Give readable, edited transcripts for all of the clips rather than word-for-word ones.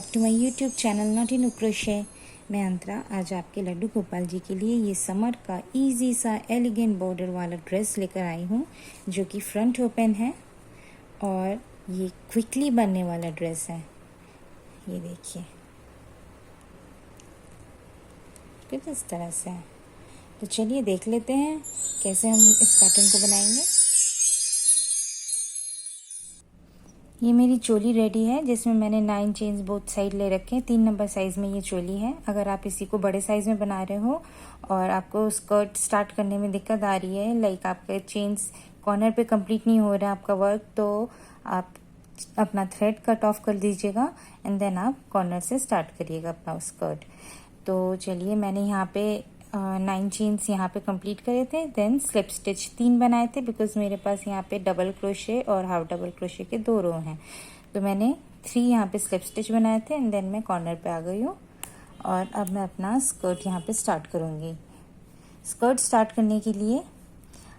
Back to my YouTube channel knot in crochet. मैं अंतरा आज आपके लड्डू गोपाल जी के लिए ये समर का इजी सा एलिगेंट बॉर्डर वाला ड्रेस लेकर आई हूँ, जो कि फ्रंट ओपन है और ये क्विकली बनने वाला ड्रेस है। ये देखिए कुछ इस तरह से है। तो चलिए देख लेते हैं कैसे हम इस पैटर्न को बनाएंगे। ये मेरी चोली रेडी है, जिसमें मैंने 9 चेन्स बोथ साइड ले रखे हैं। 3 नंबर साइज़ में ये चोली है। अगर आप इसी को बड़े साइज़ में बना रहे हो और आपको स्कर्ट स्टार्ट करने में दिक्कत आ रही है, लाइक आपके चेन्स कॉर्नर पे कंप्लीट नहीं हो रहा है आपका वर्क, तो आप अपना थ्रेड कट ऑफ कर दीजिएगा एंड देन आप कॉर्नर से स्टार्ट करिएगा अपना स्कर्ट। तो चलिए, मैंने यहाँ पे 9 चेन्स यहाँ पे कंप्लीट करे थे, देन स्लिप स्टिच 3 बनाए थे, बिकॉज मेरे पास यहाँ पे डबल क्रोशे और हाफ डबल क्रोशे के 2 रो हैं। तो मैंने 3 यहाँ पे स्लिप स्टिच बनाए थे एंड देन मैं कॉर्नर पे आ गई हूँ। और अब मैं अपना स्कर्ट यहाँ पे स्टार्ट करूँगी। स्कर्ट स्टार्ट करने के लिए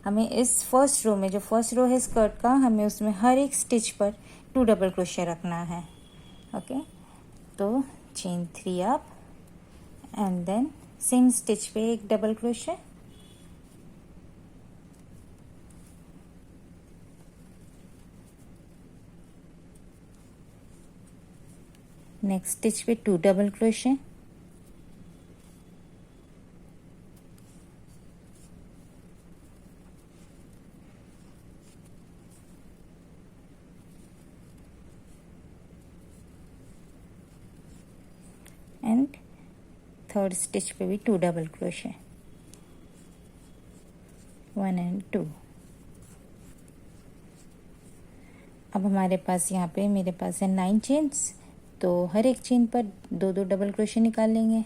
हमें इस फर्स्ट रो में, जो फर्स्ट रो है स्कर्ट का, हमें उसमें हर एक स्टिच पर 2 डबल क्रोशे रखना है। ओके, तो chain 3 up and then same stitch पे एक डबल क्रोशे, नेक्स्ट स्टिच पे 2 double crochet, and third stitch पे भी 2 डबल क्रोशे, 1 एंड 2। अब हमारे पास यहाँ पे मेरे पास है 9 चेन्स, तो हर एक चेन पर 2-2 डबल क्रोशे निकाल लेंगे।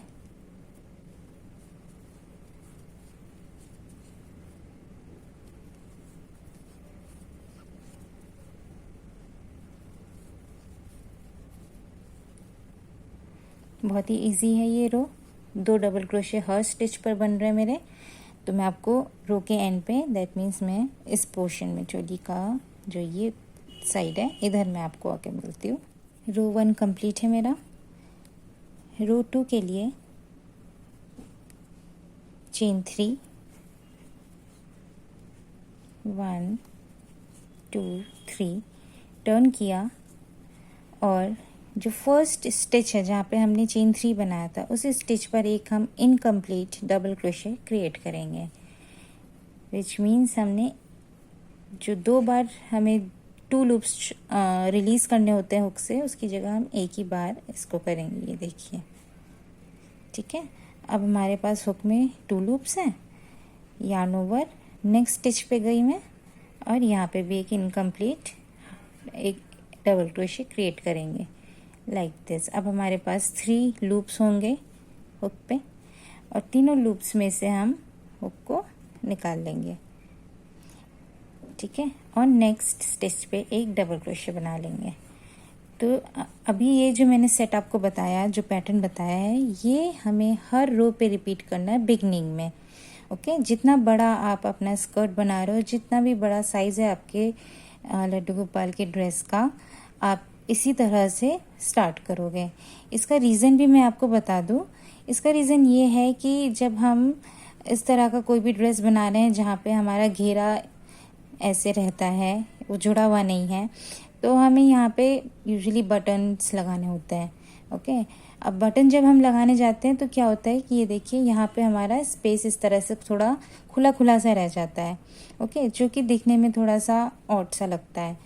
बहुत ही इजी है ये रो। 2 डबल क्रोशे हर स्टिच पर बन रहे हैं मेरे। तो मैं आपको रो के एंड पे, दैट मीन्स मैं इस पोर्शन में, चोली का जो ये साइड है, इधर मैं आपको आके मिलती हूँ। रो 1 कंप्लीट है मेरा। रो 2 के लिए चेन 3, 1 2 3 टर्न किया और जो फर्स्ट स्टिच है जहाँ पे हमने चेन 3 बनाया था, उस स्टिच पर एक हम इनकम्प्लीट डबल क्रोशे क्रिएट करेंगे, विच मीन्स हमने जो 2 बार हमें 2 लूप्स रिलीज करने होते हैं हुक से, उसकी जगह हम एक ही बार इसको करेंगे। ये देखिए, ठीक है। अब हमारे पास हुक में 2 लूप्स हैं। यार्न ओवर, नेक्स्ट स्टिच पे गई मैं और यहाँ पे भी एक इनकम्प्लीट एक डबल क्रोशे क्रिएट करेंगे लाइक दिस। अब हमारे पास 3 लूप्स होंगे हुक पे और तीनों लूप्स में से हम हुक को निकाल लेंगे, ठीक है। और नेक्स्ट स्टिच पे एक डबल क्रोशे बना लेंगे। तो अभी ये जो मैंने सेट आपको बताया, जो पैटर्न बताया है, ये हमें हर रो पे रिपीट करना है बिगनिंग में। ओके, जितना बड़ा आप अपना स्कर्ट बना रहे हो, जितना भी बड़ा साइज़ है आपके लड्डू गोपाल के ड्रेस का, आप इसी तरह से स्टार्ट करोगे। इसका रीज़न भी मैं आपको बता दूँ। इसका रीज़न ये है कि जब हम इस तरह का कोई भी ड्रेस बना रहे हैं जहाँ पे हमारा घेरा ऐसे रहता है, वो जुड़ा हुआ नहीं है, तो हमें यहाँ पे यूजुअली बटन्स लगाने होते हैं। ओके, अब बटन जब हम लगाने जाते हैं तो क्या होता है कि ये देखिए, यहाँ पे हमारा स्पेस इस तरह से थोड़ा खुला खुला सा रह जाता है। ओके, जो कि दिखने में थोड़ा सा ऑड सा लगता है।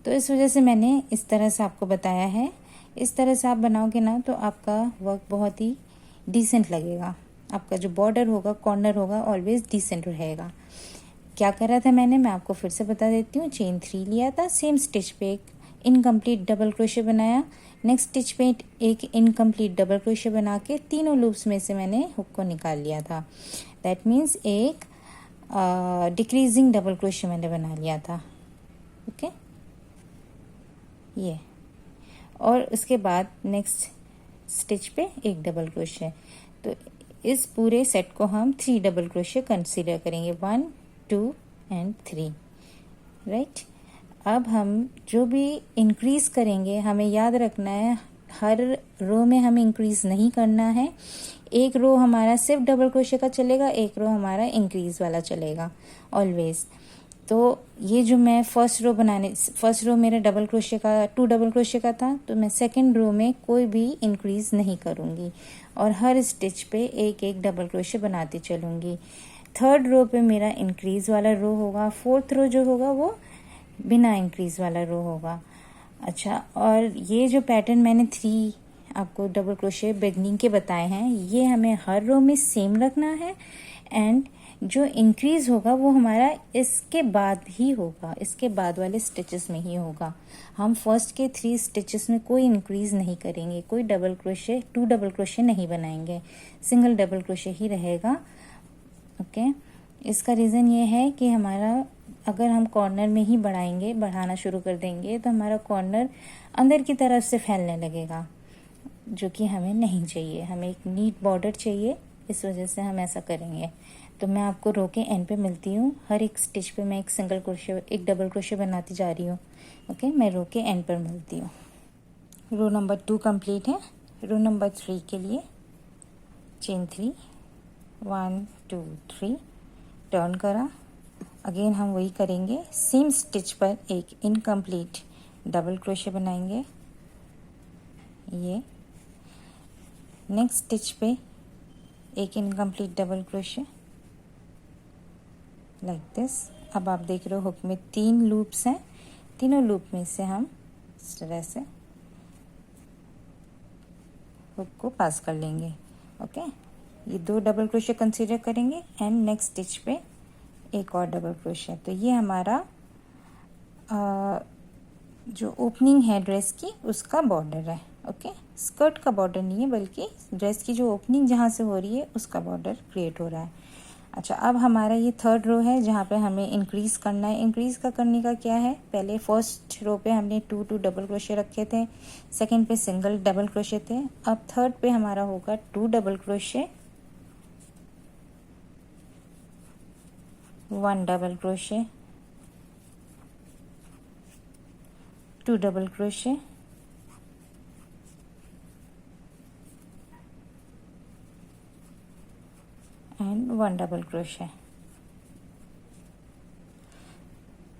तो इस वजह से मैंने इस तरह से आपको बताया है। इस तरह से आप बनाओगे ना तो आपका वर्क बहुत ही डिसेंट लगेगा। आपका जो बॉर्डर होगा, कॉर्नर होगा, ऑलवेज डिसेंट रहेगा। क्या करा था मैं आपको फिर से बता देती हूँ। चेन 3 लिया था, सेम स्टिच पे एक इनकम्प्लीट डबल क्रोशे बनाया, नेक्स्ट स्टिच पे एक इनकम्प्लीट डबल क्रोशे बना के तीनों लूप्स में से मैंने हुक को निकाल लिया था। दैट मीन्स एक डिक्रीजिंग डबल क्रोशे मैंने बना लिया था। ओके, ये, और उसके बाद नेक्स्ट स्टिच पे एक डबल क्रोशे। तो इस पूरे सेट को हम 3 डबल क्रोशे कंसीडर करेंगे, 1 2 एंड 3, राइट। अब हम जो भी इंक्रीज करेंगे, हमें याद रखना है हर रो में हमें इंक्रीज नहीं करना है। एक रो हमारा सिर्फ डबल क्रोशे का चलेगा, एक रो हमारा इंक्रीज वाला चलेगा ऑलवेज। तो ये जो मैं फर्स्ट रो मेरा डबल क्रोशे का 2 डबल क्रोशे का था, तो मैं सेकंड रो में कोई भी इंक्रीज नहीं करूँगी और हर स्टिच पे एक एक डबल क्रोशे बनाती चलूँगी। थर्ड रो पे मेरा इंक्रीज वाला रो होगा, फोर्थ रो जो होगा वो बिना इंक्रीज वाला रो होगा। अच्छा, और ये जो पैटर्न मैंने 3 आपको डबल क्रोशे बिगनिंग के बताए हैं, ये हमें हर रो में सेम रखना है एंड जो इंक्रीज होगा वो हमारा इसके बाद ही होगा, इसके बाद वाले स्टिचेस में ही होगा। हम फर्स्ट के 3 स्टिचेस में कोई इंक्रीज नहीं करेंगे, कोई डबल क्रोशे 2 डबल क्रोशे नहीं बनाएंगे, सिंगल डबल क्रोशे ही रहेगा। ओके, इसका रीज़न ये है कि हमारा अगर हम कॉर्नर में ही बढ़ाना शुरू कर देंगे तो हमारा कॉर्नर अंदर की तरफ से फैलने लगेगा, जो कि हमें नहीं चाहिए। हमें एक नीट बॉर्डर चाहिए, इस वजह से हम ऐसा करेंगे। तो मैं आपको रो के एंड पे मिलती हूँ। हर एक स्टिच पे मैं एक डबल क्रोशे बनाती जा रही हूँ। ओके, मैं रो के एंड पर मिलती हूँ। रो नंबर 2 कंप्लीट है। रो नंबर 3 के लिए चेन 3, 1 2 3 टर्न करा। अगेन हम वही करेंगे, सेम स्टिच पर एक इनकम्प्लीट डबल क्रोशे बनाएंगे। ये नेक्स्ट स्टिच पे एक incomplete double crochet like this. अब आप देख रहे हो हुक में 3 लूप्स हैं, तीनों लूप में से हम इस तरह से हुक को पास कर लेंगे। ओके, ये 2 डबल क्रोशे कंसीडर करेंगे एंड नेक्स्ट स्टिच पे एक और डबल क्रोशे। तो ये हमारा जो ओपनिंग है ड्रेस की उसका बॉर्डर है। ओके, स्कर्ट का बॉर्डर नहीं है, बल्कि ड्रेस की जो ओपनिंग जहाँ से हो रही है उसका बॉर्डर क्रिएट हो रहा है। अच्छा, अब हमारा ये थर्ड रो है जहाँ पे हमें इंक्रीज करना है। इंक्रीज का करने का क्या है, पहले फर्स्ट रो पे हमने 2 डबल क्रोशे रखे थे, सेकंड पे सिंगल डबल क्रोशे थे। अब थर्ड पे हमारा होगा 2 double crochet, 1 double crochet, 2 double crochet, and 1 double crochet.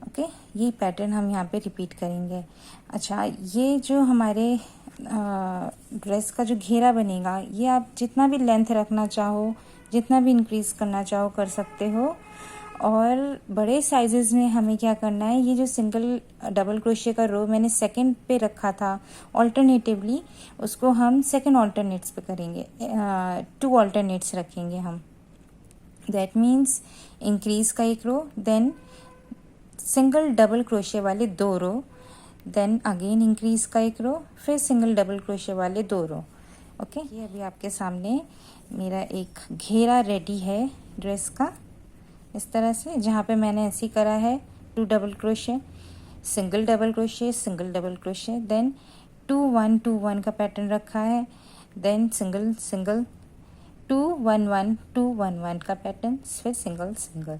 Okay, ये पैटर्न हम यहाँ पे रिपीट करेंगे। अच्छा, ये जो हमारे ड्रेस का जो घेरा बनेगा, ये आप जितना भी लेंथ रखना चाहो, जितना भी इंक्रीज करना चाहो कर सकते हो। और बड़े साइजेस में हमें क्या करना है, ये जो सिंगल डबल क्रोशे का रो मैंने सेकंड पे रखा था ऑल्टरनेटिवली, उसको हम सेकंड ऑल्टरनेट्स पे करेंगे, 2 ऑल्टरनेट्स रखेंगे हम। दैट मीन्स इंक्रीज का एक रो, देन सिंगल डबल क्रोशे वाले 2 रो, देन अगेन इंक्रीज का एक रो, फिर सिंगल डबल क्रोशे वाले 2 रो। ओके, ये अभी आपके सामने मेरा एक घेरा रेडी है ड्रेस का, इस तरह से, जहाँ पे मैंने ऐसे करा है 2 double crochet, single double crochet, single double crochet, then 2 1 2 1 का पैटर्न रखा है, देन सिंगल सिंगल 2 1 1 2 1 1 का पैटर्न, फिर सिंगल सिंगल।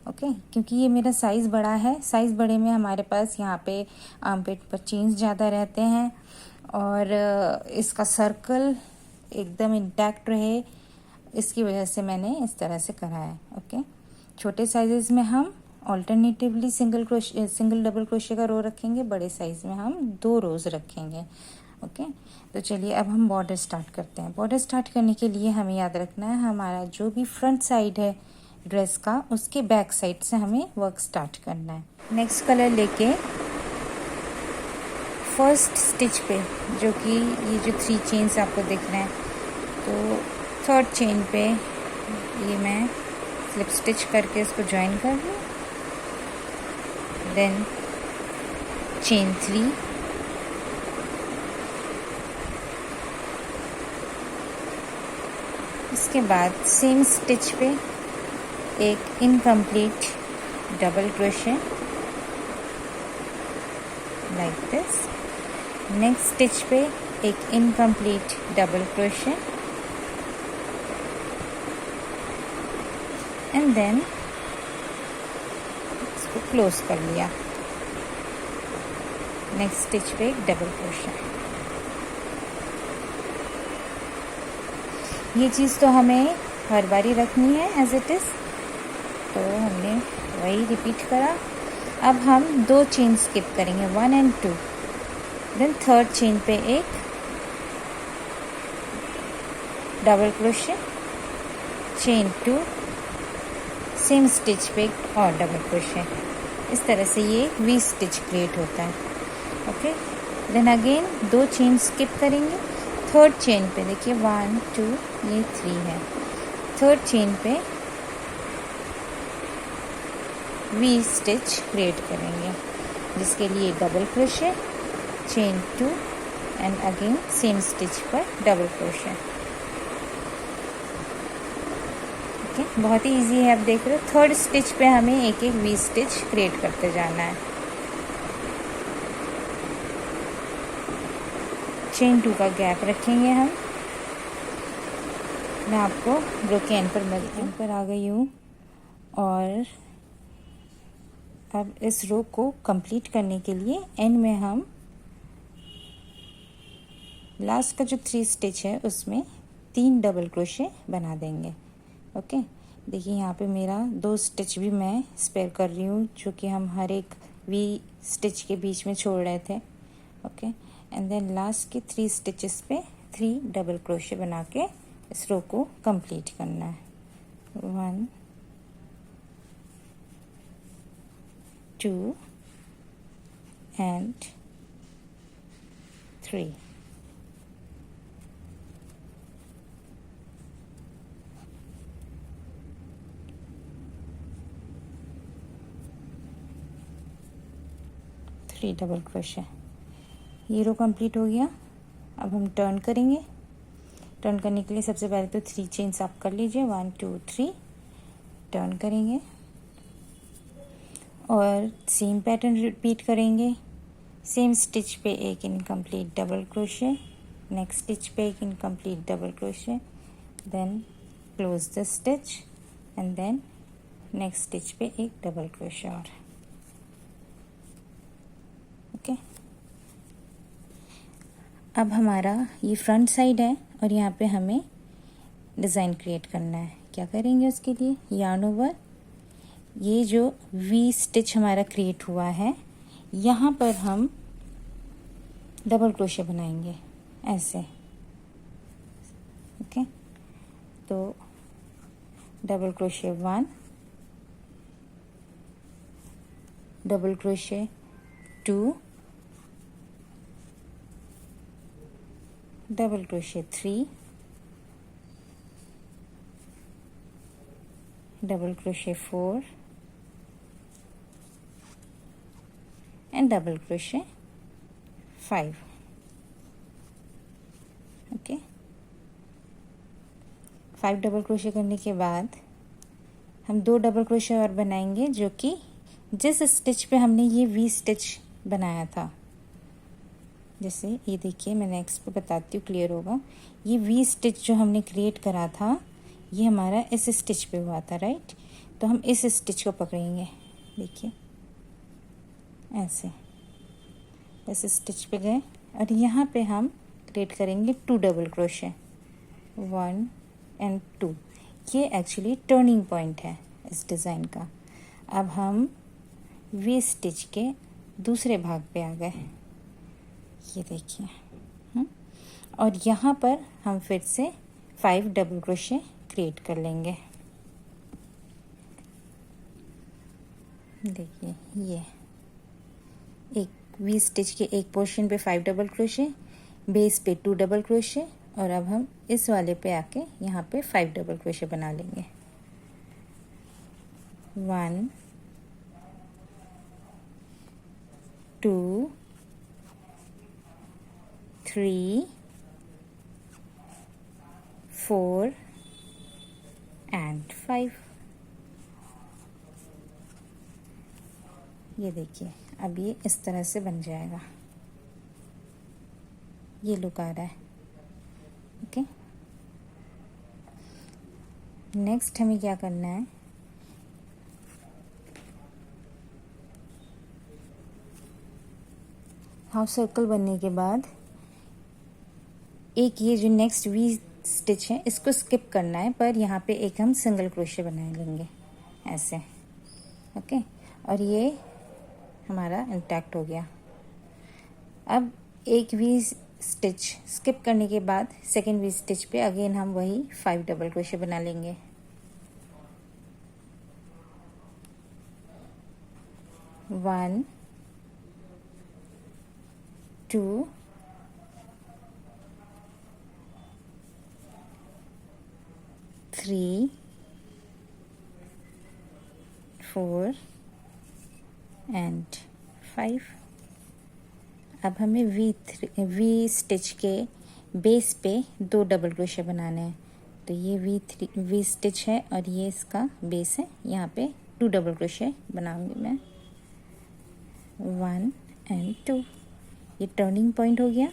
ओके, क्योंकि ये मेरा साइज़ बड़ा है, साइज़ बड़े में हमारे पास यहाँ पे आर्मपिट पर चेन्स ज़्यादा रहते हैं और इसका सर्कल एकदम इंटैक्ट रहे, इसकी वजह से मैंने इस तरह से करा है। ओके, छोटे साइजेस में हम ऑल्टरनेटिवली सिंगल डबल क्रोशे का रो रखेंगे, बड़े साइज में हम 2 रोज रखेंगे। ओके, तो चलिए अब हम बॉर्डर स्टार्ट करते हैं। बॉर्डर स्टार्ट करने के लिए हमें याद रखना है, हमारा जो भी फ्रंट साइड है ड्रेस का, उसके बैक साइड से हमें वर्क स्टार्ट करना है। नेक्स्ट कलर लेके फर्स्ट स्टिच पे, जो कि ये जो 3 चेन्स आपको दिख रहे हैं, तो थर्ड चेन पे ये मैं स्लिप स्टिच करके इसको ज्वाइन कर लूँ, देन चेन 3, इसके बाद सेम स्टिच पे एक incomplete double crochet like this. Next stitch पे एक incomplete double crochet and then इसको क्लोज कर लिया। नेक्स्ट स्टिच पे एक डबल क्रोशे। ये चीज़ तो हमें हर बारी रखनी है एज इट इज़, तो हमने वही रिपीट करा। अब हम 2 चेन स्किप करेंगे, 1 and 2, देन थर्ड चेन पे एक double crochet, chain 2, same stitch पे एक और डबल क्रोशे। इस तरह से ये वी स्टिच क्रिएट होता है। Okay, then again 2 chain skip करेंगे, थर्ड चेन पे देखिए 1 2 ये 3 है, थर्ड चेन पे वी स्टिच क्रिएट करेंगे, जिसके लिए double crochet, chain 2 and again same stitch पर डबल क्रोशे। ओके, बहुत ही इजी है, आप देख रहे हो। थर्ड स्टिच पे हमें एक एक वी स्टिच क्रिएट करते जाना है। चेन 2 का गैप रखेंगे हम। मैं आपको रो के एंड पर आ गई हूँ, और अब इस रो को कंप्लीट करने के लिए एंड में हम लास्ट का जो 3 स्टिच है उसमें 3 डबल क्रोशे बना देंगे। ओके, देखिए यहाँ पे मेरा 2 स्टिच भी मैं स्पेयर कर रही हूँ, जो कि हम हर एक वी स्टिच के बीच में छोड़ रहे थे। ओके, एंड देन लास्ट के 3 स्टिचेस पे 3 डबल क्रोशे बना के इस रो को कंप्लीट करना है। 1 2 and 3। डबल क्रोशे, ये रो कंप्लीट हो गया। अब हम टर्न करेंगे। टर्न करने के लिए सबसे पहले तो 3 चेन्स आप कर लीजिए, 1 2 3, टर्न करेंगे और सेम पैटर्न रिपीट करेंगे। सेम स्टिच पे एक incomplete double crochet, next stitch पे एक incomplete double crochet, then close the stitch and then next stitch पे एक डबल क्रोशे और। ओके, अब हमारा ये फ्रंट साइड है और यहाँ पे हमें डिज़ाइन क्रिएट करना है। क्या करेंगे उसके लिए, यार्न ओवर, ये जो वी स्टिच हमारा क्रिएट हुआ है यहाँ पर हम डबल क्रोशे बनाएंगे ऐसे। ओके, तो double crochet 1, double crochet 2, double crochet 3, double crochet 4 and double crochet 5। Okay, 5 double crochet करने के बाद हम 2 डबल क्रोशे और बनाएंगे, जो कि जिस स्टिच पे हमने ये वी स्टिच बनाया था। जैसे ये देखिए, मैं नेक्स्ट पे बताती हूँ, क्लियर होगा। ये वी स्टिच जो हमने क्रिएट करा था ये हमारा इस स्टिच पे हुआ था, राइट। तो हम इस स्टिच को पकड़ेंगे, देखिए ऐसे, इस स्टिच पे गए और यहाँ पे हम क्रिएट करेंगे 2 डबल क्रोशे, 1 and 2। ये एक्चुअली टर्निंग पॉइंट है इस डिज़ाइन का। अब हम वी स्टिच के दूसरे भाग पे आ गए, ये देखिए। और यहाँ पर हम फिर से 5 डबल क्रोशे क्रिएट कर लेंगे। देखिए, ये एक वी स्टिच के एक पोर्शन पे 5 डबल क्रोशे, बेस पे 2 डबल क्रोशे, और अब हम इस वाले पे आके यहाँ पे 5 डबल क्रोशे बना लेंगे। 1 2 3 4 and 5। ये देखिए, अब ये इस तरह से बन जाएगा, ये लुक आ रहा है। ओके, नेक्स्ट हमें क्या करना है, हाफ सर्कल बनने के बाद एक ये जो नेक्स्ट वी स्टिच है इसको स्किप करना है, पर यहाँ पे एक हम सिंगल क्रोशे बना लेंगे ऐसे। ओके, और ये हमारा इंटैक्ट हो गया। अब एक वी स्टिच स्किप करने के बाद सेकेंड वी स्टिच पे अगेन हम वही 5 डबल क्रोशे बना लेंगे। 1 2 3 4 एंड 5। अब हमें वी स्टिच के बेस पे 2 डबल क्रोशे बनाने हैं। तो ये वी स्टिच है और ये इसका बेस है, यहाँ पे 2 डबल क्रोशे बनाऊंगी मैं, 1 एंड 2। ये टर्निंग पॉइंट हो गया।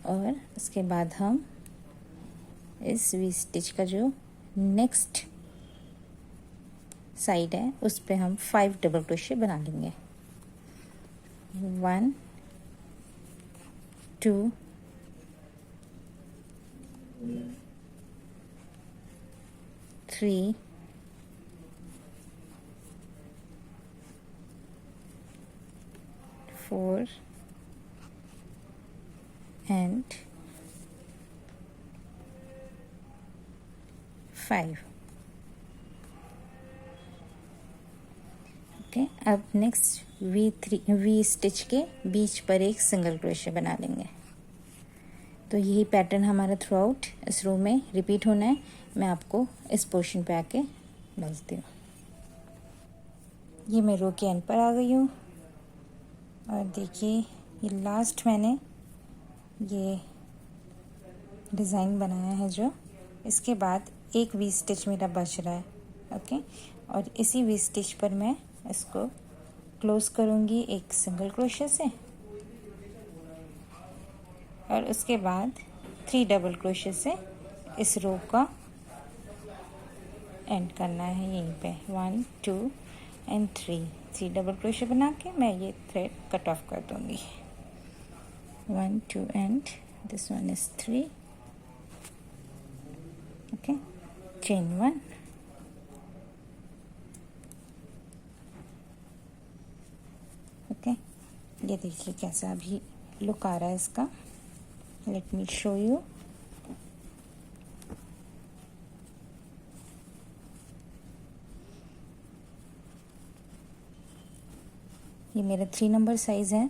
और उसके बाद हम इस वी स्टिच का जो नेक्स्ट साइड है उस पे हम 5 डबल क्रोशे बना लेंगे। 1 2 3 4 एंड 5। ओके, अब नेक्स्ट वी स्टिच के बीच पर एक सिंगल क्रोशे बना लेंगे। तो यही पैटर्न हमारा थ्रू आउट इस रो में रिपीट होना है। मैं आपको इस पोर्शन पे आके मिलती हूँ। ये मैं रो के एंड पर आ गई हूँ और देखिए ये लास्ट मैंने ये डिज़ाइन बनाया है जो, इसके बाद एक वी स्टिच मेरा बच रहा है। ओके, और इसी वी स्टिच पर मैं इसको क्लोज करूँगी एक सिंगल क्रोशे से, और उसके बाद 3 डबल क्रोशे से इस रो का एंड करना है यहीं पे। 1 2 एंड 3 डबल क्रोशे बना के मैं ये थ्रेड कट ऑफ कर दूँगी। 1 2 and this one is 3। Okay, chain 1, okay. ये देखिए कैसा अभी लुक आ रहा है इसका। Let me show you. ये मेरा 3 नंबर साइज है,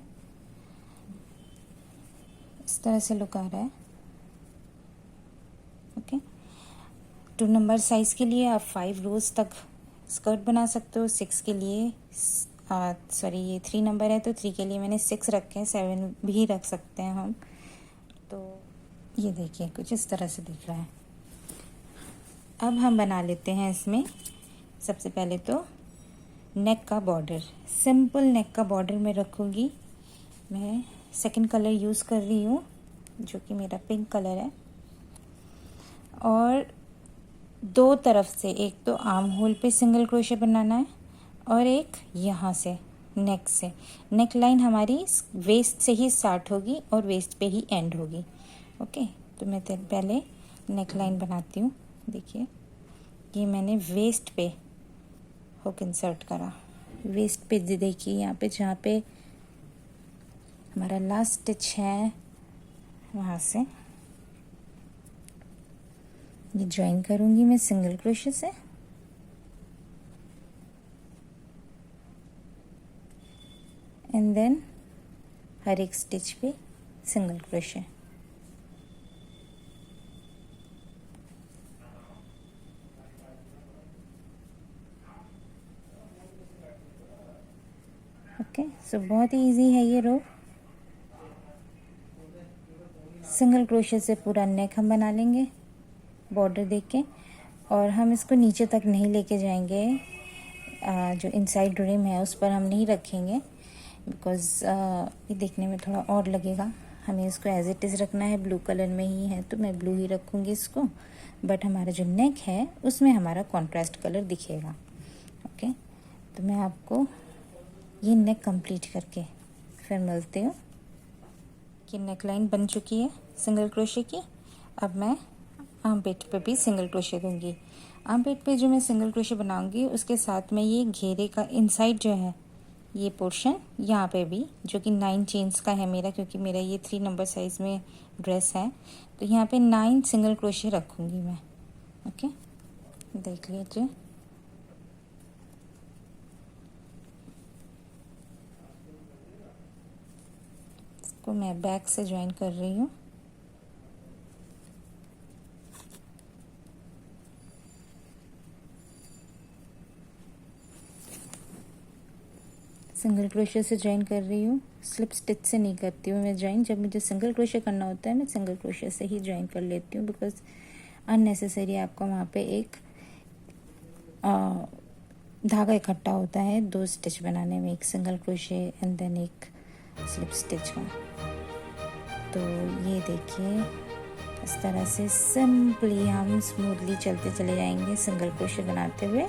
इस तरह से लुक आ रहा है। ओके, 2 नंबर साइज के लिए आप 5 रोज तक स्कर्ट बना सकते हो। 6 के लिए सॉरी ये 3 नंबर है तो 3 के लिए मैंने 6 रखे हैं, 7 भी रख सकते हैं हम। तो ये देखिए कुछ इस तरह से दिख रहा है। अब हम बना लेते हैं इसमें सबसे पहले तो नेक का बॉर्डर। सिंपल नेक का बॉर्डर मैं रखूँगी। मैं सेकंड कलर यूज़ कर रही हूँ जो कि मेरा पिंक कलर है, और 2 तरफ से, एक तो आर्म होल पे सिंगल क्रोशे बनाना है और एक यहाँ से नेक से। नेक लाइन हमारी वेस्ट से ही स्टार्ट होगी और वेस्ट पे ही एंड होगी। ओके, तो मैं पहले नेक लाइन बनाती हूँ। देखिए ये मैंने वेस्ट पे हुक इंसर्ट करा। वेस्ट पे देखिए यहाँ पे जहाँ पे हमारा लास्ट स्टिच है वहाँ से ये ज्वाइन करूँगी मैं सिंगल क्रोशे से। एंड देन हर एक स्टिच पे सिंगल क्रोशे। ओके, सो बहुत ही इजी है ये रो। सिंगल क्रोशे से पूरा नेक हम बना लेंगे बॉर्डर देख के, और हम इसको नीचे तक नहीं लेके जाएंगे। जो इनसाइड रिम है उस पर हम नहीं रखेंगे, बिकॉज़ ये देखने में थोड़ा और लगेगा। हमें इसको एज इट इज़ रखना है, ब्लू कलर में ही है तो मैं ब्लू ही रखूँगी इसको। बट हमारा जो नेक है उसमें हमारा कॉन्ट्रास्ट कलर दिखेगा। ओके, तो मैं आपको ये नेक कंप्लीट करके फिर मिलती हूँ। कि नेक लाइन बन चुकी है सिंगल क्रोशे की। अब मैं आर्म पेट पे भी सिंगल क्रोशे दूंगी। आर्म पेट पे जो मैं सिंगल क्रोशे बनाऊंगी उसके साथ में ये घेरे का इनसाइड जो है ये पोर्शन यहाँ पे भी, जो कि 9 चेन्स का है मेरा, क्योंकि मेरा ये 3 नंबर साइज में ड्रेस है, तो यहाँ पे 9 सिंगल क्रोशे रखूँगी मैं। ओके, देख लीजिए। इसको मैं बैक से ज्वाइन कर रही हूँ। सिंगल क्रोशे से ज्वाइन कर रही हूँ, स्लिप स्टिच से नहीं करती हूँ मैं ज्वाइन। जब मुझे सिंगल क्रोशे करना होता है मैं सिंगल क्रोशे से ही ज्वाइन कर लेती हूँ, बिकॉज अननेसेसरी आपका वहाँ पे एक धागा इकट्ठा होता है 2 स्टिच बनाने में, एक सिंगल क्रोशे एंड देन एक स्लिप स्टिच का। तो ये देखिए, इस तरह से सिंपली हम स्मूथली चलते चले जाएंगे सिंगल क्रोशे बनाते हुए।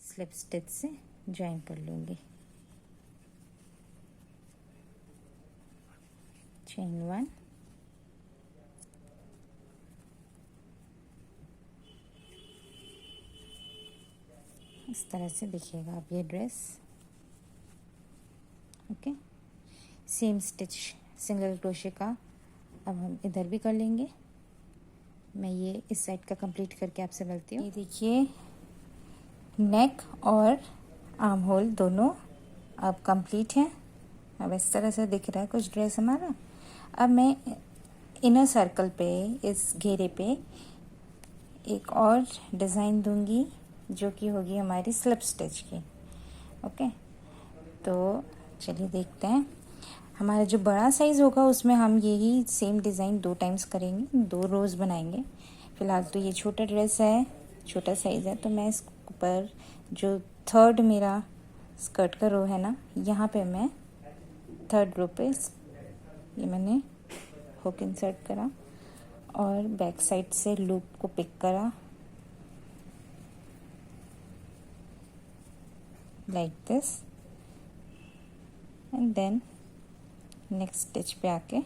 स्लिप स्टिच से ज्वाइन कर लूँगी। चेन 1, इस तरह से दिखेगा अब ये dress. Okay, same stitch single crochet का अब हम इधर भी कर लेंगे। मैं ये इस साइड का कंप्लीट करके आपसे मिलती हूँ। ये देखिए, नेक और आर्म होल दोनों अब कंप्लीट है। अब इस तरह से दिख रहा है कुछ ड्रेस हमारा। अब मैं इनर सर्कल पे, इस घेरे पे एक और डिज़ाइन दूंगी जो कि होगी हमारी स्लिप स्टिच की। ओके, तो चलिए देखते हैं। हमारा जो बड़ा साइज़ होगा उसमें हम यही सेम डिज़ाइन 2 टाइम्स करेंगे, 2 रोज़ बनाएंगे। फ़िलहाल तो ये छोटा ड्रेस है, छोटा साइज़ है, तो मैं इस ऊपर जो 3rd मेरा स्कर्ट का रो है ना, यहाँ पे मैं 3rd रो पे ये मैंने हुक इंसर्ट करा और बैक साइड से लूप को पिक करा like this, and then next stitch पे आके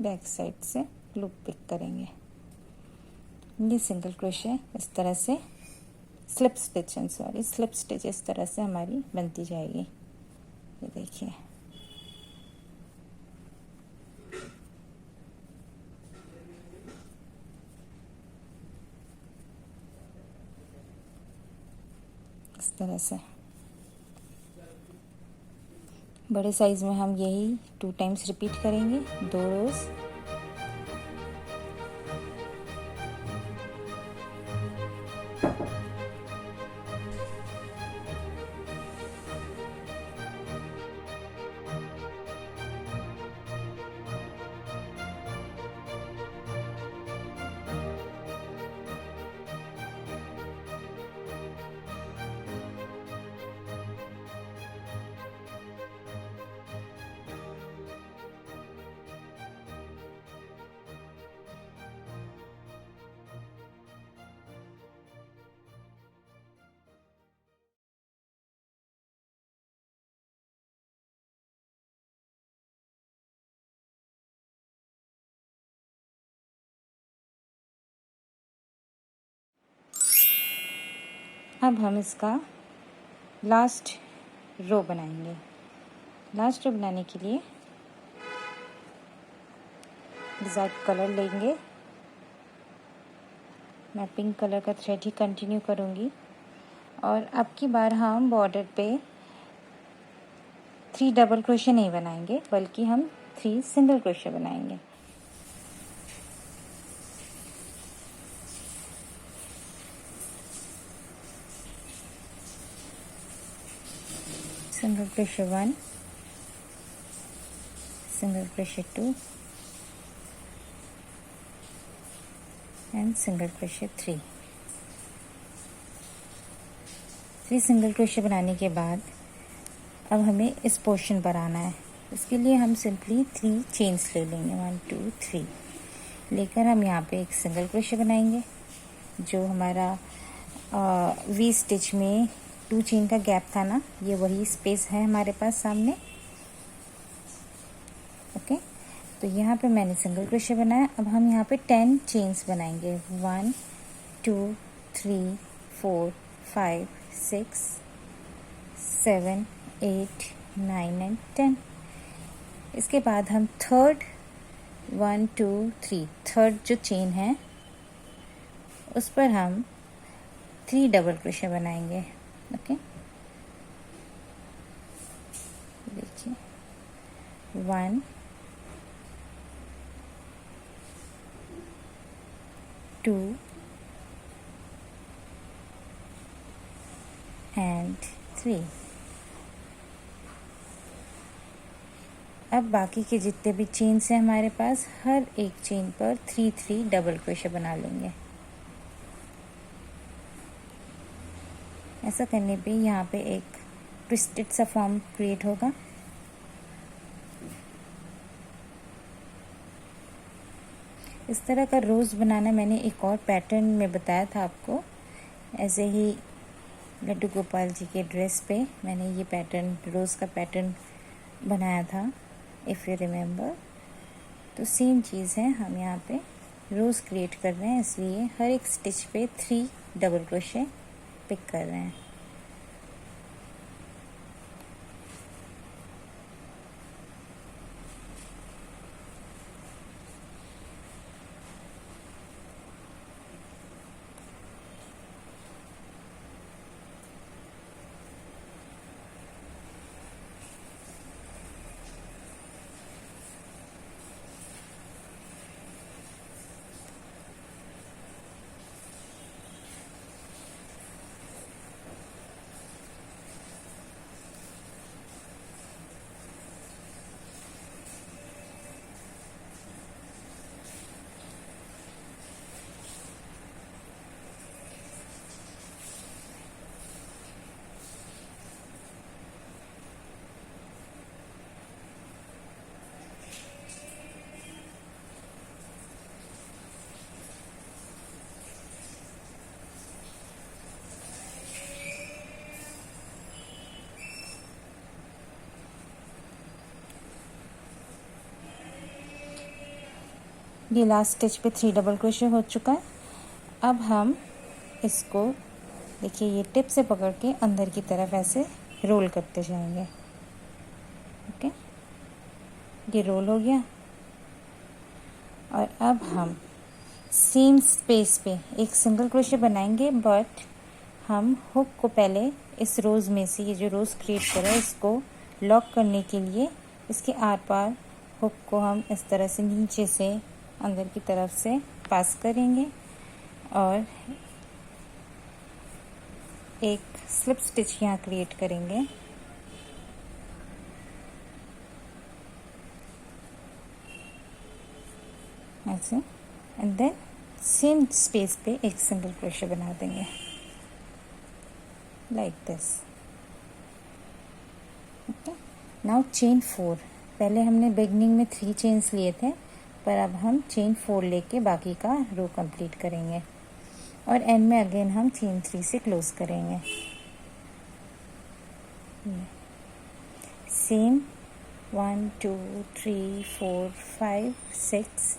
बैक साइड से लूप पिक करेंगे। ये सिंगल क्रोशे इस तरह से स्लिप स्टिच इस तरह से हमारी बनती जाएगी। ये देखिए, इस तरह से बड़े साइज में हम यही 2 टाइम्स रिपीट करेंगे, 2 रोज। अब हम इसका लास्ट रो बनाएंगे। लास्ट रो बनाने के लिए डिज़ाइन कलर लेंगे मैं पिंक कलर का थ्रेड ही कंटिन्यू करूँगी। और अब की बार हम बॉर्डर पे 3 डबल क्रोशे नहीं बनाएंगे, बल्कि हम 3 सिंगल क्रोशे बनाएंगे। Single crochet 1, single crochet 2 and single crochet 3। 3 single crochet बनाने के बाद अब हमें इस पोर्शन पर आना है। इसके लिए हम सिंपली 3 चेन्स ले लेंगे, 1 2 3 लेकर हम यहाँ पे एक सिंगल क्रोशे बनाएंगे। जो हमारा वी स्टिच में 2 चेन का गैप था ना, ये वही स्पेस है हमारे पास सामने। ओके, तो यहाँ पे मैंने सिंगल क्रोशे बनाया। अब हम यहाँ पे 10 चेन्स बनाएंगे, 1 2 3 4 5 6 7 8 9 एंड 10। इसके बाद हम थर्ड 1 2 3 थर्ड जो चेन है उस पर हम 3 डबल क्रोशे बनाएंगे। ओके, देखिए 1 2 एंड 3। अब बाकी के जितने भी चेन्स हैं हमारे पास, हर एक चेन पर 3 डबल क्रोशे बना लेंगे। ऐसा करने पे यहाँ पे एक ट्विस्टेड सा फॉर्म क्रिएट होगा। इस तरह का रोज़ बनाना मैंने एक और पैटर्न में बताया था आपको। ऐसे ही लड्डू गोपाल जी के ड्रेस पे मैंने ये पैटर्न, रोज़ का पैटर्न बनाया था, इफ़ यू रिमेम्बर। तो सेम चीज़ है, हम यहाँ पे रोज़ क्रिएट कर रहे हैं, इसलिए हर एक स्टिच पे 3 डबल क्रोशे पिक कर रहे हैं। ये लास्ट स्टिच पे 3 डबल क्रोशे हो चुका है। अब हम इसको देखिए, ये टिप से पकड़ के अंदर की तरफ ऐसे रोल करते जाएंगे। ओके, ये रोल हो गया। और अब हम सेम स्पेस पे एक सिंगल क्रोशे बनाएंगे, बट हम हुक को पहले इस रोज़ में से, ये जो रोज़ क्रिएट करा है, इसको लॉक करने के लिए इसके आर पार हुक को हम इस तरह से नीचे से अंदर की तरफ से पास करेंगे और एक स्लिप स्टिच यहाँ क्रिएट करेंगे। ऐसे, एंड देन सेम स्पेस पे एक सिंगल क्रोशे बना देंगे, like this. Okay, now chain 4। पहले हमने बिगनिंग में 3 चेन्स लिए थे, पर अब हम चेन 4 लेके बाकी का रो कंप्लीट करेंगे और एंड में अगेन हम चेन 3 से क्लोज करेंगे। सेम 1 2 3 4 5 6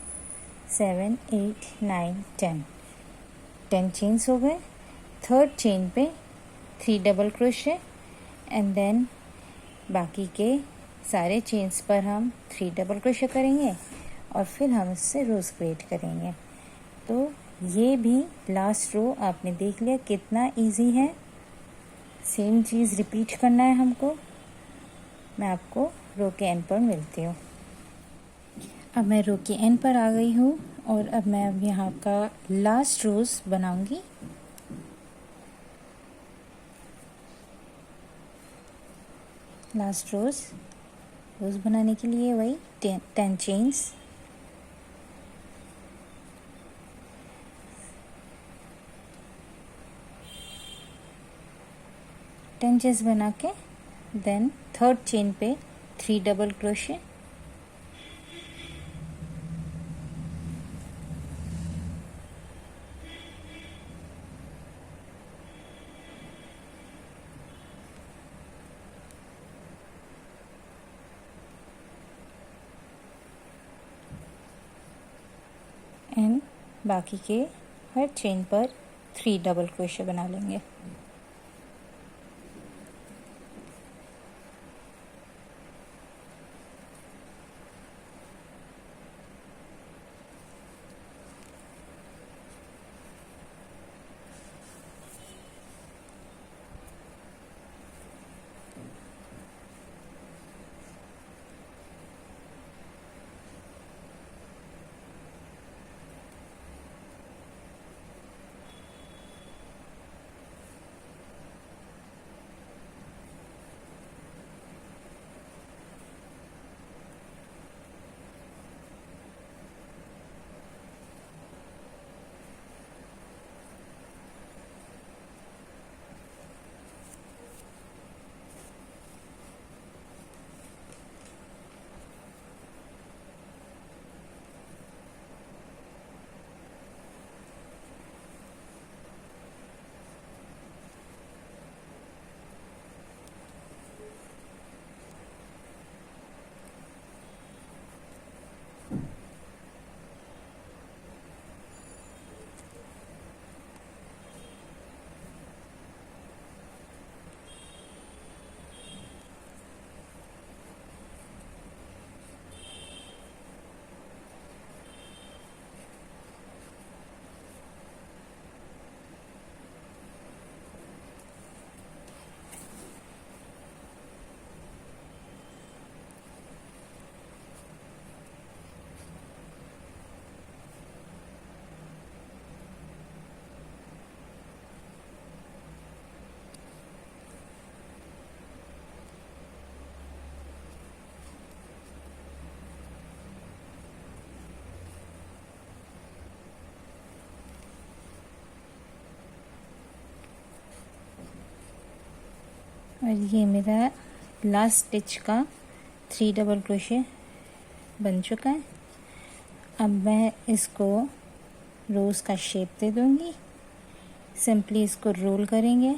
7 8 9 10 चेन्स हो गए। थर्ड चेन पे 3 डबल क्रोशे एंड देन बाकी के सारे चेन्स पर हम 3 डबल क्रोशे करेंगे और फिर हम इससे रोज़ क्रिएट करेंगे। तो ये भी लास्ट रो आपने देख लिया कितना इजी है। सेम चीज़ रिपीट करना है हमको। मैं आपको रो के एंड पर मिलती हूँ। अब मैं रो के एंड पर आ गई हूँ और अब मैं यहाँ का लास्ट रोज बनाऊंगी। लास्ट रोज बनाने के लिए वही 10 चेन्स, टेन चेन्स बना के देन थर्ड चेन पे 3 डबल क्रोशे, एंड बाकी के हर चेन पर 3 डबल क्रोशे बना लेंगे। और ये मेरा लास्ट स्टिच का 3 डबल क्रोशे बन चुका है। अब मैं इसको रोज का शेप दे दूंगी। सिंपली इसको रोल करेंगे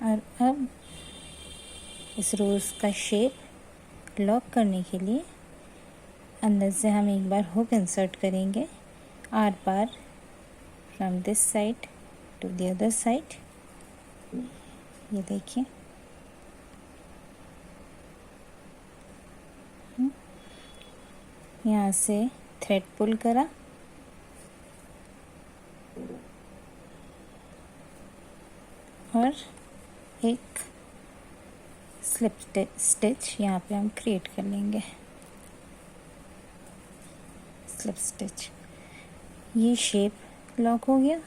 और अब इस रोज का शेप लॉक करने के लिए अंदर से हम एक बार हुक इंसर्ट करेंगे आर पार from this side to the other side. ये देखिए यहाँ से थ्रेड पुल करा और एक स्लिप स्टिच यहाँ पे हम क्रिएट कर लेंगे। स्लिप स्टिच, ये शेप लॉक हो गया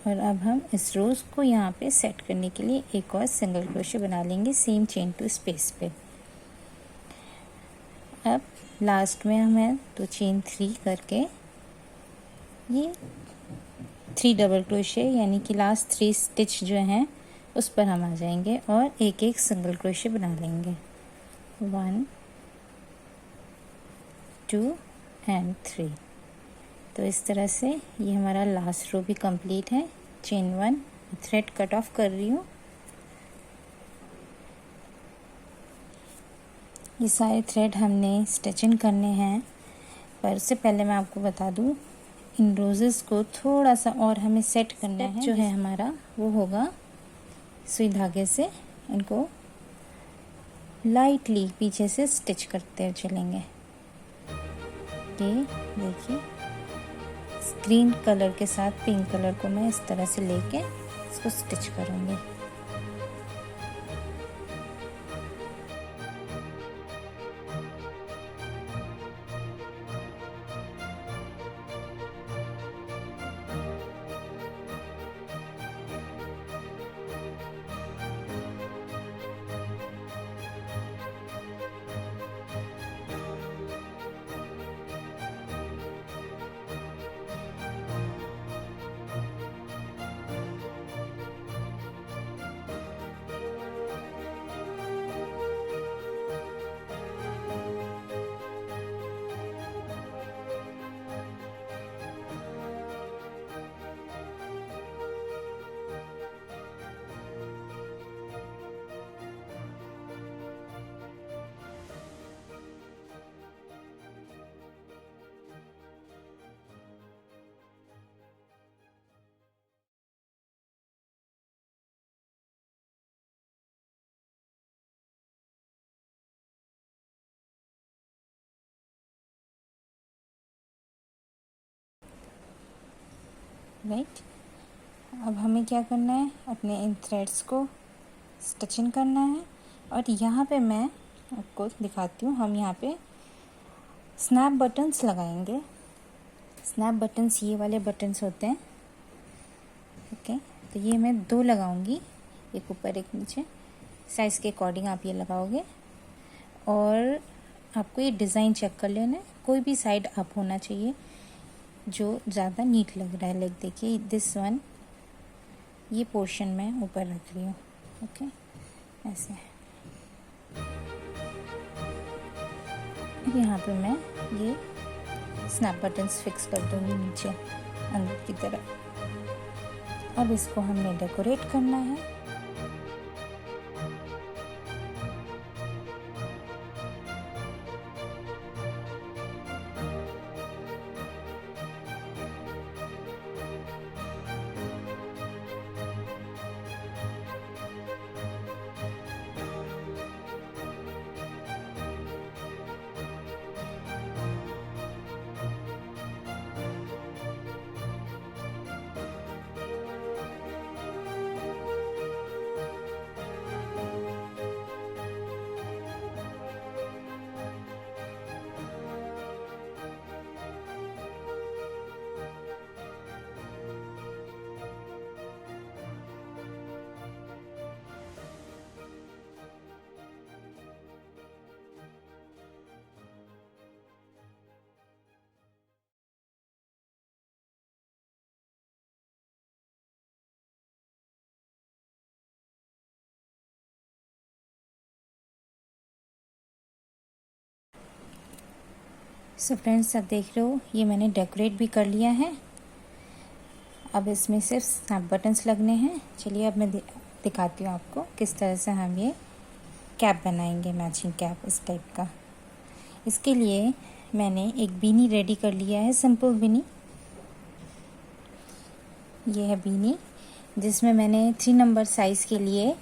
और अब हम इस रोज को यहाँ पे सेट करने के लिए एक और सिंगल क्रोशे बना लेंगे सेम चेन टू स्पेस पे। अब लास्ट में हमें तो चेन 3 करके ये 3 डबल क्रोशे यानी कि लास्ट 3 स्टिच जो हैं उस पर हम आ जाएंगे और एक एक सिंगल क्रोशे बना लेंगे। 1 2 एंड 3। तो इस तरह से ये हमारा लास्ट रो भी कंप्लीट है। चेन 1 थ्रेड कट ऑफ कर रही हूँ। ये सारे थ्रेड हमने स्टिचिंग करने हैं, पर उससे पहले मैं आपको बता दूँ इन रोजेस को थोड़ा सा और हमें सेट करना है। जो है हमारा वो होगा सुई धागे से इनको लाइटली पीछे से स्टिच करते चलेंगे। ये देखिए ग्रीन कलर के साथ पिंक कलर को मैं इस तरह से लेके इसको स्टिच करूँगी। राइट, अब हमें क्या करना है, अपने इन थ्रेड्स को स्टिचिंग करना है। और यहाँ पे मैं आपको दिखाती हूँ, हम यहाँ पे स्नैप बटन्स लगाएंगे। स्नैप बटन्स ये वाले बटन्स होते हैं। ओके, तो ये मैं 2 लगाऊंगी, एक ऊपर एक नीचे। साइज़ के अकॉर्डिंग आप ये लगाओगे। और आपको ये डिज़ाइन चेक कर लेना है, कोई भी साइड अप होना चाहिए जो ज़्यादा नीट लग रहा है। लाइक देखिए दिस वन, ये पोर्शन मैं ऊपर रख रही हूँ। ओके, ऐसे यहाँ पे मैं ये स्नैप बटन्स फिक्स कर दूँगी नीचे अंदर की तरफ। अब इसको हमने डेकोरेट करना है। सो फ्रेंड्स, अब देख रहे हो ये मैंने डेकोरेट भी कर लिया है। अब इसमें सिर्फ स्नैप बटन्स लगने हैं। चलिए अब मैं दिखाती हूँ आपको किस तरह से हम ये कैप बनाएंगे, मैचिंग कैप इस टाइप का। इसके लिए मैंने एक बीनी रेडी कर लिया है, सिंपल बीनी। ये है बीनी, जिसमें मैंने 3 नंबर साइज़ के लिए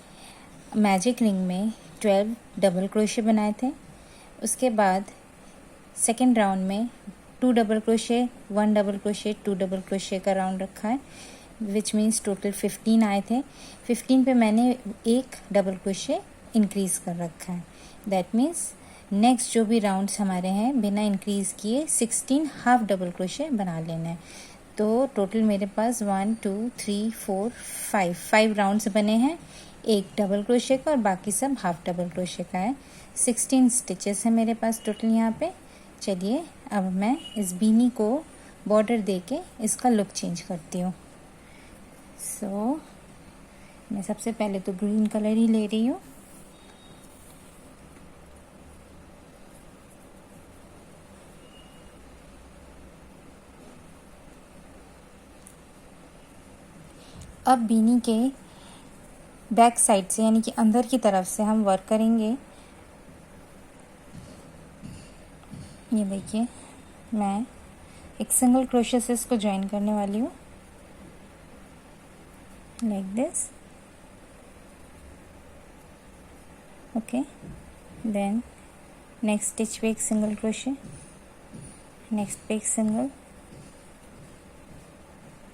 मैजिक रिंग में 12 डबल क्रोशे बनाए थे। उसके बाद सेकेंड राउंड में 2 double crochet, 1 double crochet, 2 double crochet का राउंड रखा है, विच मीन्स टोटल 15 आए थे। 15 पे मैंने 1 डबल क्रोशे इंक्रीज़ कर रखा है। दैट मीन्स नेक्स्ट जो भी राउंड्स हमारे हैं बिना इंक्रीज़ किए 16 हाफ डबल क्रोशे बना लेना है। तो टोटल मेरे पास 1 2 3 4 5 राउंड्स बने हैं, 1 डबल क्रोशे का और बाकी सब हाफ डबल क्रोशे का है। 16 स्टिचेस है मेरे पास टोटल यहाँ पे। चलिए अब मैं इस बीनी को बॉर्डर देके इसका लुक चेंज करती हूँ। सो मैं सबसे पहले तो ग्रीन कलर ही ले रही हूँ। अब बीनी के बैक साइड से यानी कि अंदर की तरफ से हम वर्क करेंगे। ये देखिए मैं एक सिंगल क्रोशे से इसको ज्वाइन करने वाली हूँ, like this. Okay, then next stitch पे एक सिंगल क्रोशे नेक्स्ट पे एक सिंगल,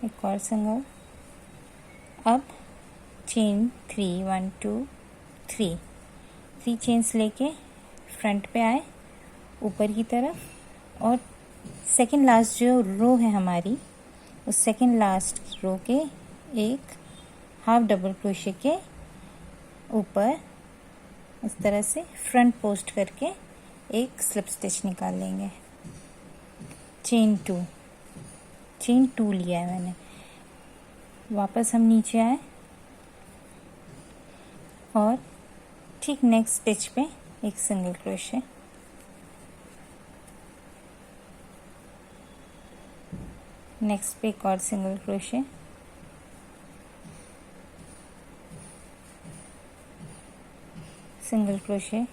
एक और सिंगल। अब चेन 3, 1 2 3, 3 चेन्स लेके फ्रंट पे आए ऊपर की तरफ, और सेकेंड लास्ट जो रो है हमारी, उस सेकेंड लास्ट रो के एक हाफ डबल क्रोशे के ऊपर इस तरह से फ्रंट पोस्ट करके एक स्लिप स्टिच निकाल लेंगे। चेन 2 लिया है मैंने। वापस हम नीचे आए और ठीक नेक्स्ट स्टिच पे एक सिंगल क्रोशे, नेक्स्ट पे एक और single crochet, single crochet,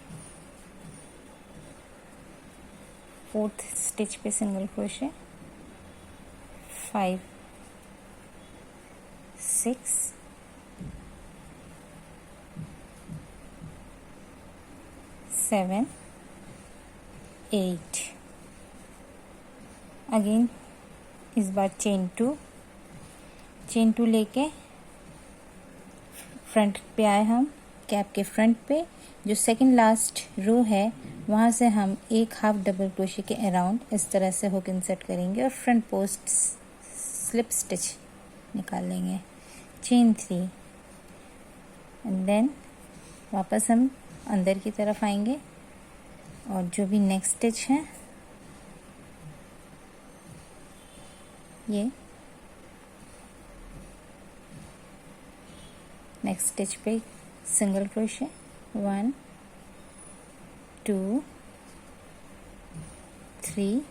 fourth stitch पे सिंगल क्रोशे, 5 6 7 8। अगेन इस बार चेन 2 लेके फ्रंट पे आए हम, कैप के फ्रंट पे जो सेकंड लास्ट रो है वहाँ से हम एक हाफ डबल क्रोशे के अराउंड इस तरह से हुक इंसर्ट करेंगे और फ्रंट पोस्ट स्लिप स्टिच निकाल लेंगे। चेन 3 एंड देन वापस हम अंदर की तरफ आएंगे और जो भी नेक्स्ट स्टिच है ये नेक्स्ट स्टिच पे सिंगल क्रोशे, 1 2 3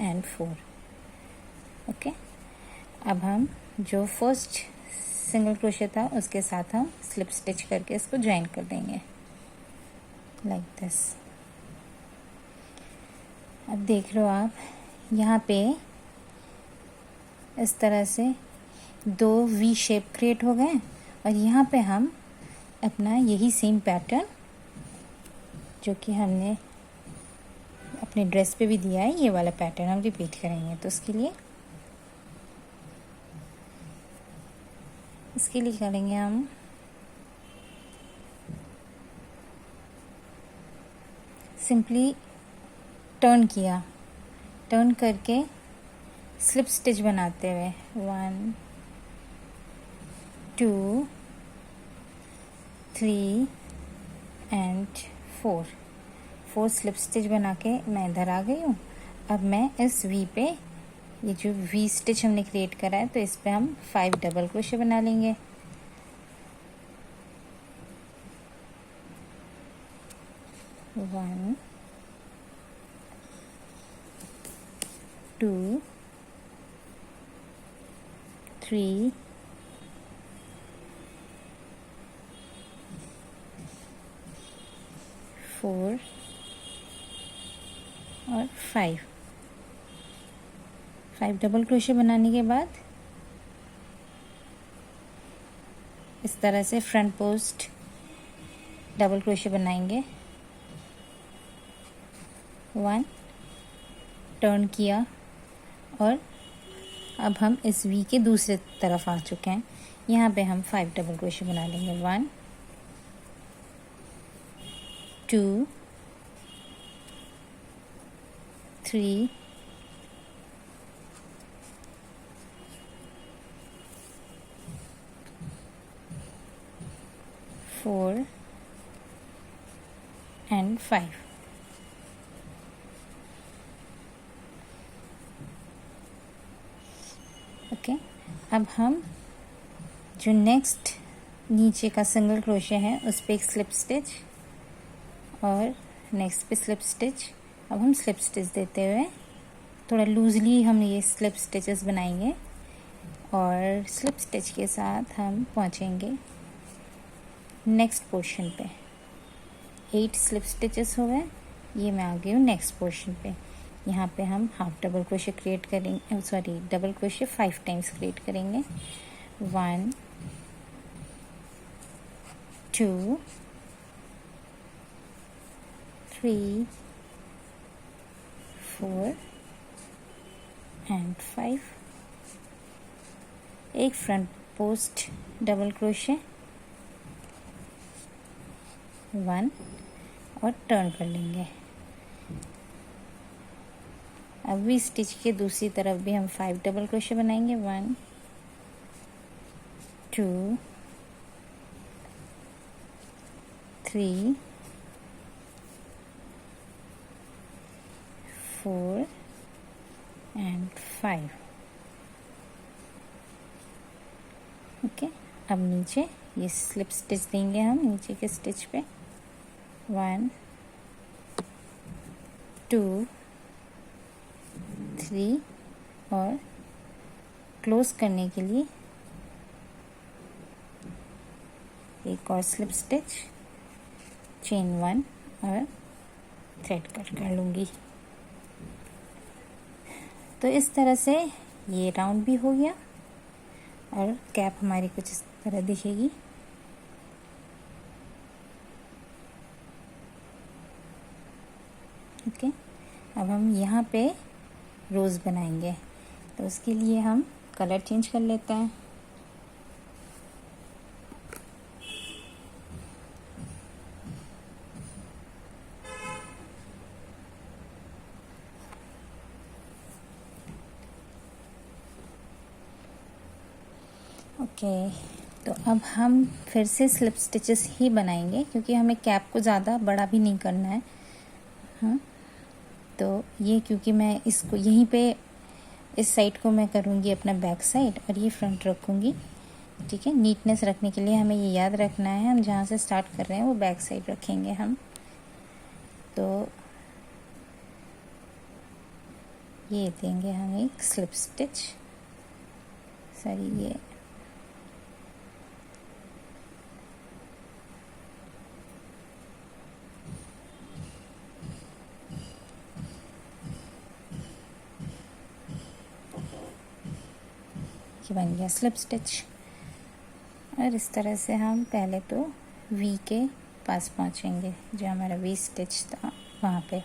एंड 4। ओके, अब हम जो फर्स्ट सिंगल क्रोशे था उसके साथ हम स्लिप स्टिच करके इसको ज्वाइन कर देंगे लाइक दिस। अब देख लो आप यहाँ पे इस तरह से 2 वी शेप क्रिएट हो गए और यहाँ पे हम अपना यही सेम पैटर्न जो कि हमने अपने ड्रेस पे भी दिया है, ये वाला पैटर्न हम रिपीट करेंगे। तो इसके लिए करेंगे हम सिंपली टर्न करके स्लिप स्टिच बनाते हुए 1 2 3 एंड 4 स्लिप स्टिच बना के मैं इधर आ गई हूँ। अब मैं इस वी पे, ये जो वी स्टिच हमने क्रिएट करा है, तो इस पे हम 5 डबल क्रोशे बना लेंगे। वन 2 3 4 और 5 डबल क्रोशे बनाने के बाद इस तरह से फ्रंट पोस्ट डबल क्रोशे बनाएंगे। 1 टर्न किया और अब हम इस वी के दूसरे तरफ आ चुके हैं। यहाँ पे हम 5 डबल क्रोशे बना लेंगे। 1 2 3 4 एंड 5। ओके, अब हम जो नेक्स्ट नीचे का सिंगल क्रोशे है उस पे एक स्लिप स्टिच और नेक्स्ट पे स्लिप स्टिच। अब हम स्लिप स्टिच देते हुए थोड़ा लूजली हम ये स्लिप स्टिचेस बनाएंगे और स्लिप स्टिच के साथ हम पहुंचेंगे नेक्स्ट पोर्शन पे। 8 स्लिप स्टिचेस हो गए। ये मैं आ गई हूँ नेक्स्ट पोर्शन पे। यहाँ पे हम हाफ डबल क्रोशे क्रिएट करेंगे, sorry double crochet 5 times create करेंगे। 1 2 3 4 एंड 5, एक फ्रंट पोस्ट डबल क्रोशे 1 और टर्न कर लेंगे। अब भी स्टिच के दूसरी तरफ भी हम 5 डबल क्रोशे बनाएंगे। 1 2 3 4 एंड 5। ओके, अब नीचे ये स्लिप स्टिच देंगे हम नीचे के स्टिच पे। 1 2 3 और क्लोज करने के लिए एक और स्लिप स्टिच, चेन 1 और थ्रेड कट कर लूँगी। तो इस तरह से ये राउंड भी हो गया और कैप हमारी कुछ इस तरह दिखेगी। ओके, अब हम यहाँ पे रोज़ बनाएंगे, तो उसके लिए हम कलर चेंज कर लेते हैं। ओके, तो अब हम फिर से स्लिप स्टिचेस ही बनाएंगे क्योंकि हमें कैप को ज़्यादा बड़ा भी नहीं करना है। हाँ, तो ये क्योंकि मैं इसको यहीं पे इस साइड को मैं करूँगी अपना बैक साइड और ये फ्रंट रखूँगी। ठीक है, नीटनेस रखने के लिए हमें ये याद रखना है, हम जहाँ से स्टार्ट कर रहे हैं वो बैक साइड रखेंगे हम। तो ये देंगे हम एक स्लिप स्टिच, सॉरी ये बन गया स्लिप स्टिच। और इस तरह से हम पहले तो वी के पास पहुंचेंगे, जो हमारा वी स्टिच था वहाँ पे।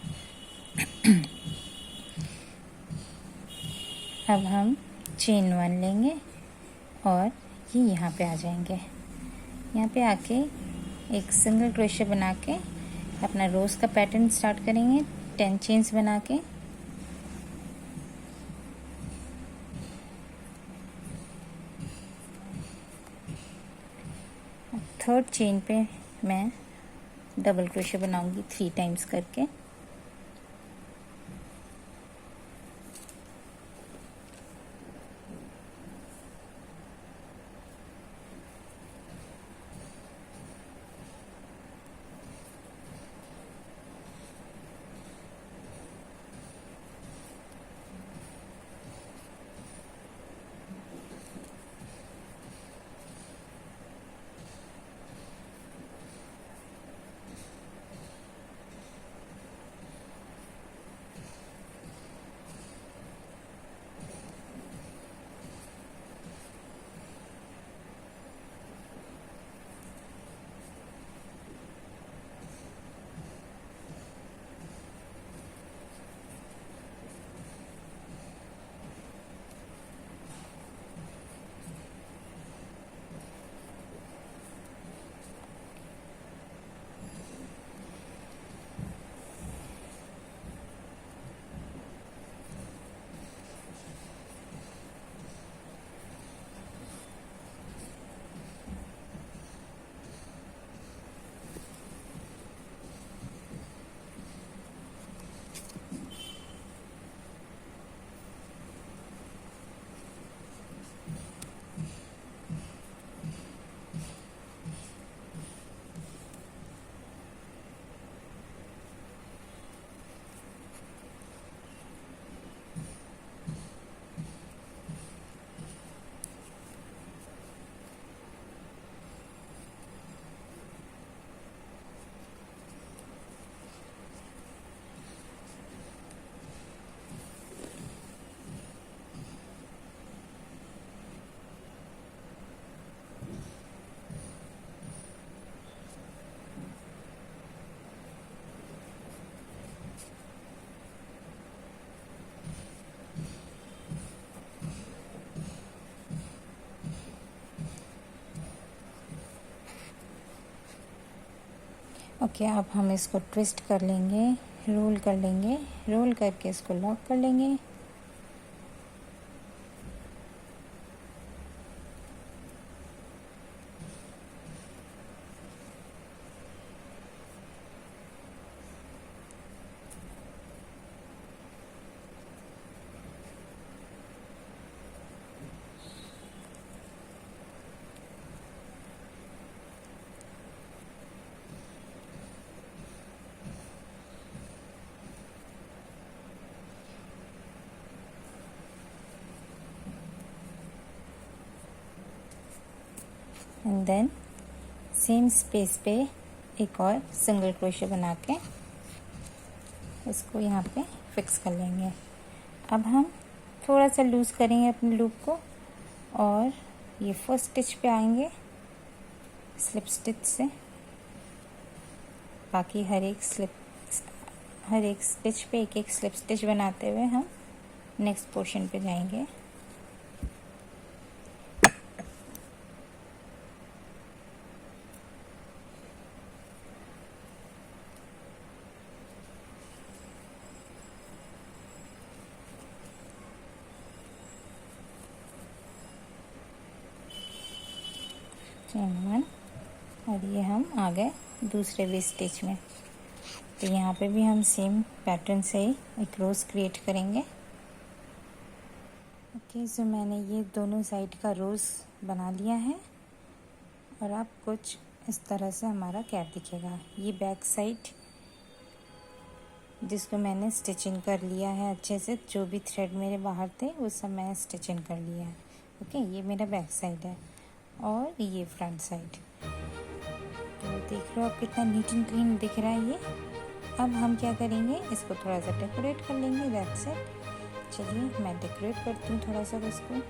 अब हम चेन 1 लेंगे और ये यहाँ पे आ जाएंगे। यहाँ पे आके एक सिंगल क्रोशे बना के अपना रोज़ का पैटर्न स्टार्ट करेंगे 10 चेन्स बना के। थर्ड चेन पे मैं डबल क्रोशे बनाऊंगी 3 टाइम्स करके। ओके, अब हम इसको ट्विस्ट कर लेंगे, रोल कर लेंगे, रोल करके इसको लॉक कर लेंगे। एंड देन सेम स्पेस पे एक और सिंगल क्रोशे बना के इसको यहाँ पे फिक्स कर लेंगे। अब हम थोड़ा सा लूज़ करेंगे अपने लूप को और ये फर्स्ट स्टिच पे आएंगे स्लिप स्टिच से। बाकी हर एक स्टिच पे एक एक स्लिप स्टिच बनाते हुए हम नेक्स्ट पोर्शन पे जाएंगे। चेन 1 और ये हम आ गए दूसरे भी स्टिच में। तो यहाँ पे भी हम सेम पैटर्न से ही एक रोज़ क्रिएट करेंगे। ओके, सो मैंने ये दोनों साइड का रोज़ बना लिया है और अब कुछ इस तरह से हमारा कैप दिखेगा। ये बैक साइड जिसको मैंने स्टिचिंग कर लिया है अच्छे से, जो भी थ्रेड मेरे बाहर थे वो सब मैंने स्टिचिंग कर लिया है। ओके, ये मेरा बैक साइड है और ये फ्रंट साइड। तो देख लो आप कितना नीट एंड क्लीन दिख रहा है ये। अब हम क्या करेंगे, इसको थोड़ा सा डेकोरेट कर लेंगे, दैट्स इट। चलिए मैं डेकोरेट करती हूँ थोड़ा सा इसको।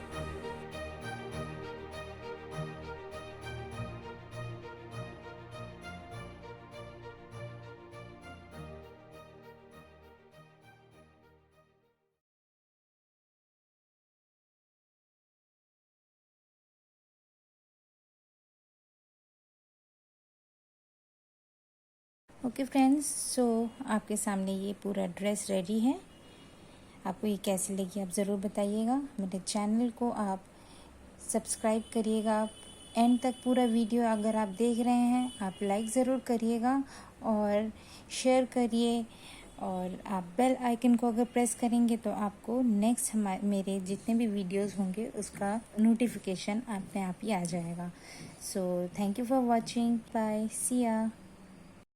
ओके फ्रेंड्स, सो आपके सामने ये पूरा ड्रेस रेडी है। आपको ये कैसी लगी आप ज़रूर बताइएगा। मेरे चैनल को आप सब्सक्राइब करिएगा। आप एंड तक पूरा वीडियो अगर आप देख रहे हैं आप लाइक ज़रूर करिएगा और शेयर करिए। और आप बेल आइकन को अगर प्रेस करेंगे तो आपको नेक्स्ट मेरे जितने भी वीडियोस होंगे उसका नोटिफिकेशन अपने आप ही आ जाएगा। So thank you for watching, bye, see या।